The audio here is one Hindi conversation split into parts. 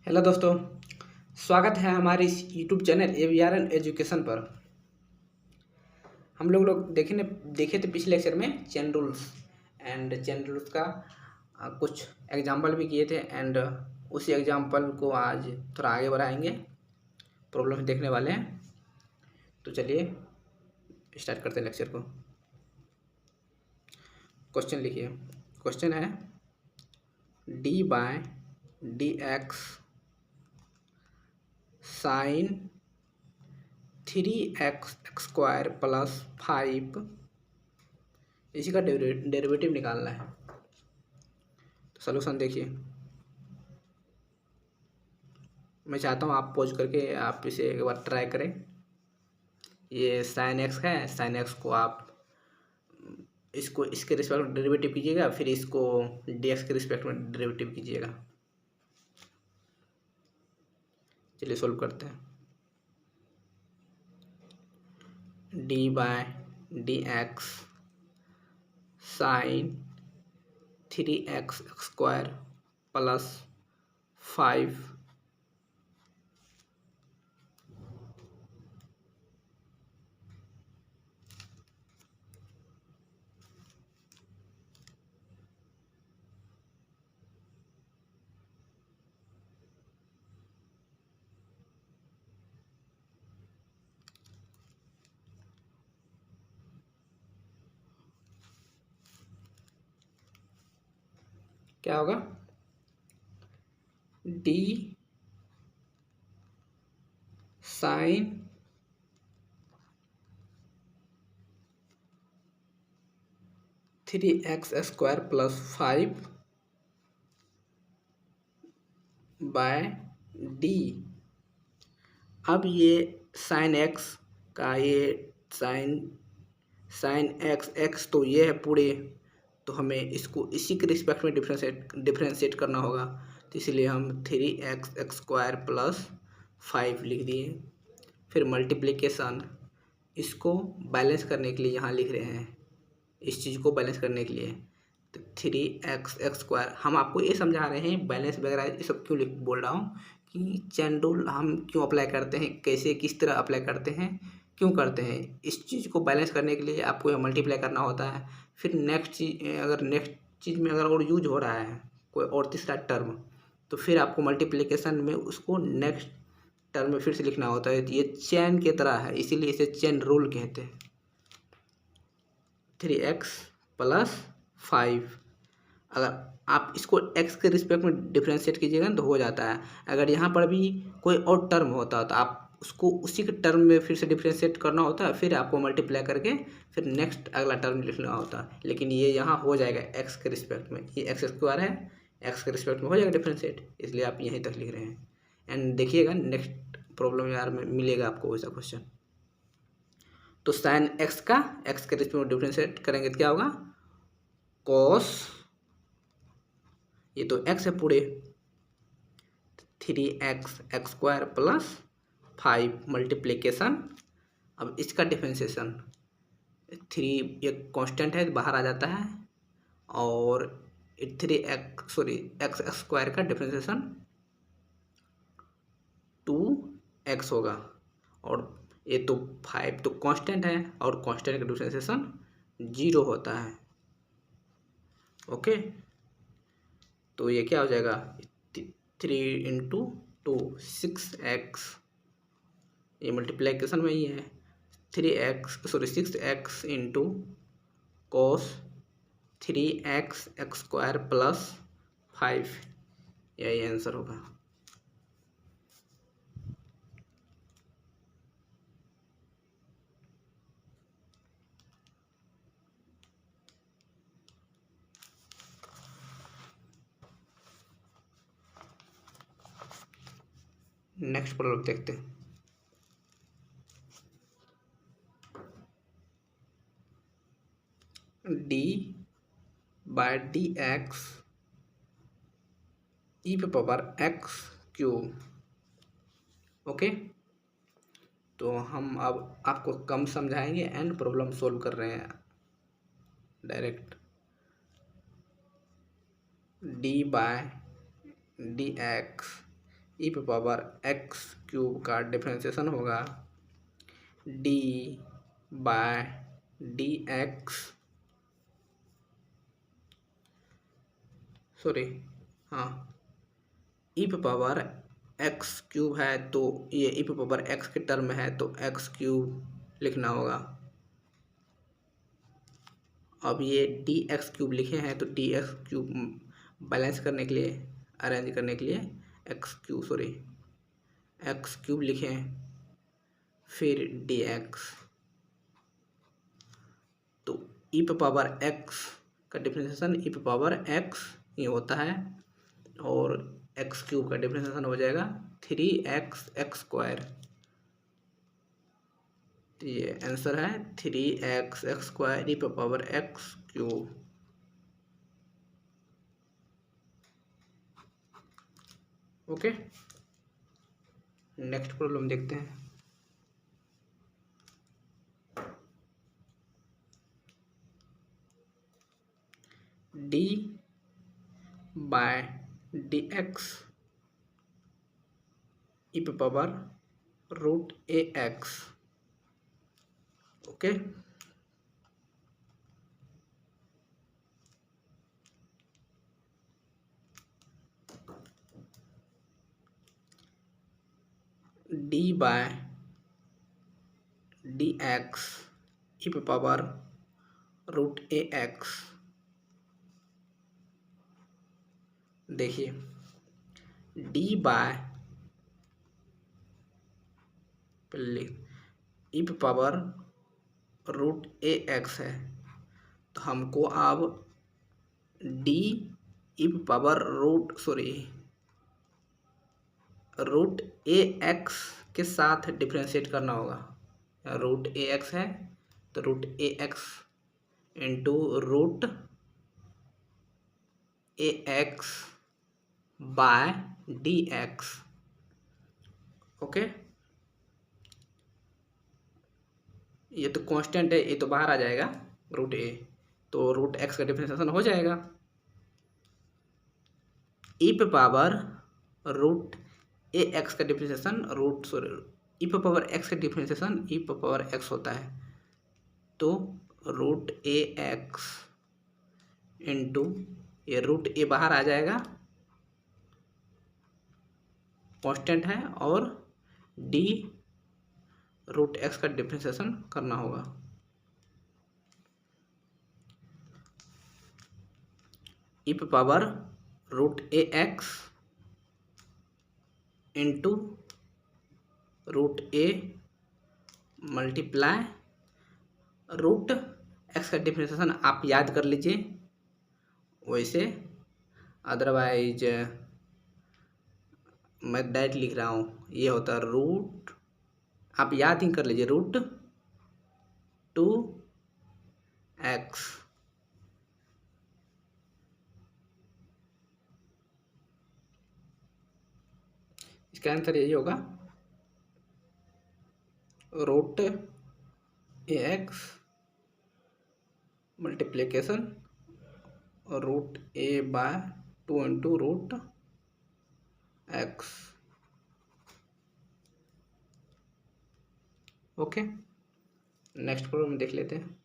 हेलो दोस्तों। स्वागत है हमारे इस यूट्यूब चैनल एवीआरएन एजुकेशन पर। हम लोग देखे थे पिछले लेक्चर में chain rules and chain rules का कुछ एग्जाम्पल भी किए थे एंड उसी एग्जाम्पल को आज थोड़ा आगे बढ़ाएंगे, प्रॉब्लम देखने वाले हैं। तो चलिए स्टार्ट करते हैं लेक्चर को। क्वेश्चन लिखिए। क्वेश्चन है d by d x sine 3x² plus 5 इसी का डेरिवेटिव निकालना है। तो सोल्यूशन देखिए। मैं चाहता हूँ आप पॉज करके आप इसे एक बार ट्राई करें। ये साइन एक्स है, साइन एक्स को आप इसको इसके रिस्पेक्ट में डेरिवेटिव कीजिएगा, फिर इसको डी एक्स के रिस्पेक्ट में डेरिवेटिव कीजिएगा। चलिए सोल्व करते हैं। D by d x sine 3x² plus 5 क्या होगा? D sine 3x² plus 5 by d. अब ये साइन एक्स का ये साइन एक्स तो ये है पूरे, तो हमें इसको इसी के रिस्पेक्ट में डिफ्रेंशिएट करना होगा। तो इसलिए हम 3x² प्लस 5 लिख दिए। फिर मल्टीप्लिकेशन, इसको बैलेंस करने के लिए यहाँ लिख रहे हैं, इस चीज़ को बैलेंस करने के लिए। तो 3x² हम आपको ये समझा रहे हैं बैलेंस वगैरह ये सब क्यों बोल रहा हूँ कि चेन रूल हम क्यों अप्लाई करते हैं, कैसे किस तरह अप्लाई करते हैं, क्यों करते हैं। इस चीज़ को बैलेंस करने के लिए आपको यह मल्टीप्लाई करना होता है। फिर नेक्स्ट चीज़ में अगर और यूज हो रहा है कोई और तीसरा टर्म, तो फिर आपको मल्टीप्लिकेशन में उसको नेक्स्ट टर्म में फिर से लिखना होता है। ये चेन की तरह है, इसीलिए इसे चेन रूल कहते हैं। 3x प्लस 5, अगर आप इसको x के रिस्पेक्ट में डिफ्रेंशिएट कीजिएगा तो हो जाता है। अगर यहाँ पर भी कोई और टर्म होता तो आप उसको उसी के टर्म में फिर से डिफ्रेंशिएट करना होता है, फिर आपको मल्टीप्लाई करके फिर नेक्स्ट अगला टर्म लिखना होता है। लेकिन ये यहाँ हो जाएगा x के रिस्पेक्ट में, ये x² है, x के रिस्पेक्ट में हो जाएगा डिफ्रेंशिएट, इसलिए आप यहीं तक लिख रहे हैं। एंड देखिएगा नेक्स्ट प्रॉब्लम यार में मिलेगा आपको वैसा क्वेश्चन। तो साइन एक्स का एक्स के रिस्पेक्ट में डिफ्रेंशिएट करेंगे तो क्या होगा? कॉस, ये तो एक्स है पूरे, 3x² प्लस 5 मल्टीप्लिकेशन। अब इसका डिफ्रेंशिएशन 3 एक कांस्टेंट है बाहर आ जाता है, और 3x² का डिफ्रेंशिएशन 2x होगा, और ये तो 5 तो कांस्टेंट है और कांस्टेंट का डिफ्रेंशिएशन 0 होता है। ओके, तो ये क्या हो जाएगा? 3 × 2 6x, ये मल्टीप्लिकेशन में ही है। 6x into cos 3x² plus 5, यही आंसर होगा। नेक्स्ट प्रॉब्लम देखते हैं। D by d x e पे पावर x³ ओके, तो हम अब आपको कम समझाएंगे एंड प्रॉब्लम सोल्व कर रहे हैं direct. D by d x e पे पावर एक्स क्यूब का डिफ्रेंसिएशन होगा d by d x, sorry हाँ, ई पे पावर एक्स क्यूब है तो ये ई पे पावर एक्स के टर्म में है तो एक्स क्यूब लिखना होगा। अब ये डी एक्स क्यूब लिखे हैं तो डी एक्स क्यूब बैलेंस करने के लिए, अरेंज करने के लिए एक्स क्यूब लिखें, फिर डी एक्स। तो ई पे पावर एक्स का डिफरेंशिएशन ई पे पावर एक्स ये होता है और एक्स क्यूब का डिफरेंशिएशन हो जाएगा 3x² तो ये आंसर है 3x² ई पे power x cube. Okay, next problem देखते हैं। D by d x e पे power √ax। Okay, d by d x e पे पावर √ax। देखिए डी बाय ई पे पावर √ax है तो हमको अब डी ई पे पावर √ax के साथ डिफ्रेंशिएट करना होगा। √ax है तो √ax into √ax by d x. Okay, ये तो कांस्टेंट है, ये तो बाहर आ जाएगा √a, तो √x का डिफरेंशिएशन हो जाएगा। ई पे पावर √ax का डिफरेंशिएशन ई पे पावर x का डिफरेंशिएशन ई पे पावर x होता है तो √ax इंटू ये √a बाहर आ जाएगा, कांस्टेंट है, और d √x का डिफरेंशिएशन करना होगा। ई पे power √ax into √a multiply √x का डिफरेंशिएशन आप याद कर लीजिए, वैसे अदरवाइज मैं डायरेक्ट लिख रहा हूँ, ये होता है रूट, आप याद ही कर लीजिए √2x। इसका आंसर यही होगा √ax multiplication √a by 2 into √x। Okay, next problem देख लेते हैं।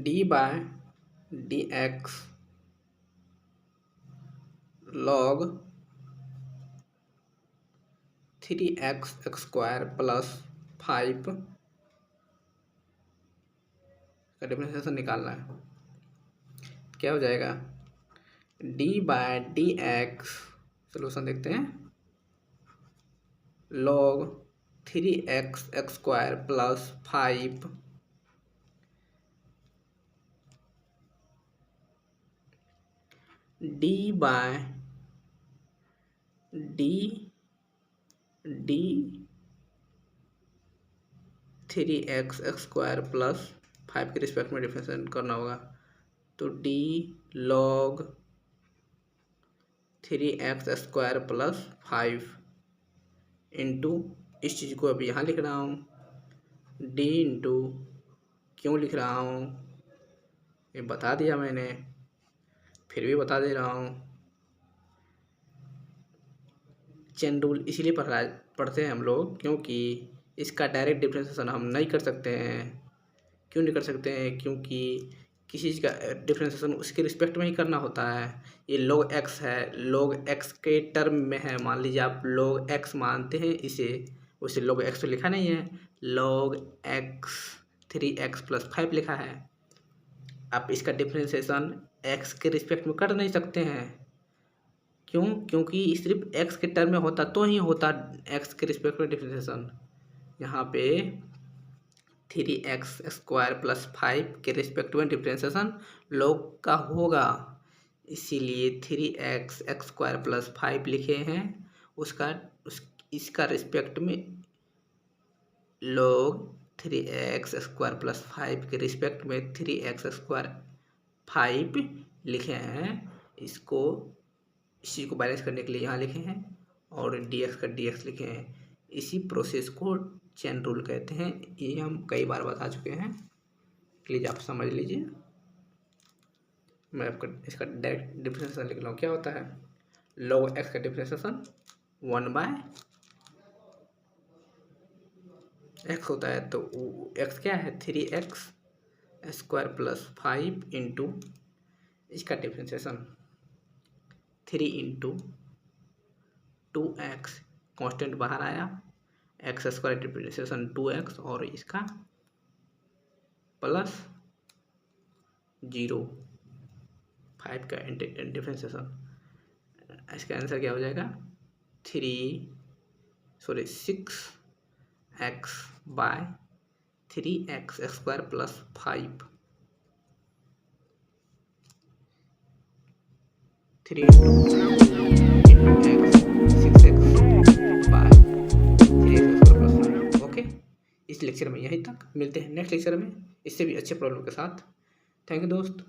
D by d x log 3x² plus 5 का डिफरेंशिएशन निकालना है। क्या हो जाएगा? D by d x, solution देखते हैं, log 3x² plus 5 d by d 3x² plus 5 के रिस्पेक्ट में डिफरेंशिएट करना होगा तो D log 3x² plus 5 into, इस चीज़ को अभी यहाँ लिख रहा हूँ, डी इंटू क्यों लिख रहा हूँ ये बता दिया मैंने, फिर भी बता दे रहा हूँ। चेन रूल इसीलिए पढ़ते हैं हम लोग क्योंकि इसका डायरेक्ट डिफरेंशिएशन हम नहीं कर सकते हैं। क्यों नहीं कर सकते हैं? क्योंकि किसी चीज़ का डिफरेंशिएशन उसके रिस्पेक्ट में ही करना होता है। ये log x है, log x के टर्म में है। मान लीजिए आप log x मानते हैं इसे, उसे log x तो लिखा नहीं है, log x 3x + 5 लिखा है। आप इसका डिफरेंशिएशन x के रिस्पेक्ट में कर नहीं सकते हैं। क्यों? क्योंकि सिर्फ x के टर्म में होता तो ही होता x के रिस्पेक्ट में डिफरेंशिएशन। यहाँ पे 3x² + 5 के रिस्पेक्ट में डिफरेंशिएशन log का होगा, इसीलिए 3x² + 5 लिखे हैं। इसका रिस्पेक्ट में log 3x² + 5 के रिस्पेक्ट में 3x² 5 लिखे हैं। इसी को बैलेंस करने के लिए यहाँ लिखे हैं और dx का dx लिखे हैं। इसी प्रोसेस को चेन रूल कहते हैं। ये हम कई बार बता चुके हैं, प्लीज़ आप समझ लीजिए। मैं आपका इसका डायरेक्ट डिफरेंशिएशन लिख रहा हूँ। क्या होता है? log x का डिफरेंशिएशन 1/x होता है, तो x क्या है? 3x² + 5 इंटू इसका डिफरेंशिएशन 3 × 2x, कांस्टेंट बाहर आया, x² डिफरेंशिएशन 2x और इसका +0 5 का डिफरेंशिएशन। इसका आंसर क्या हो जाएगा? 6x/3x² + 5 3 × 2x 6x/3x² + 5। ओके, इस लेक्चर में यहीं तक, मिलते हैं नेक्स्ट लेक्चर में इससे भी अच्छे प्रॉब्लम के साथ। थैंक यू दोस्त।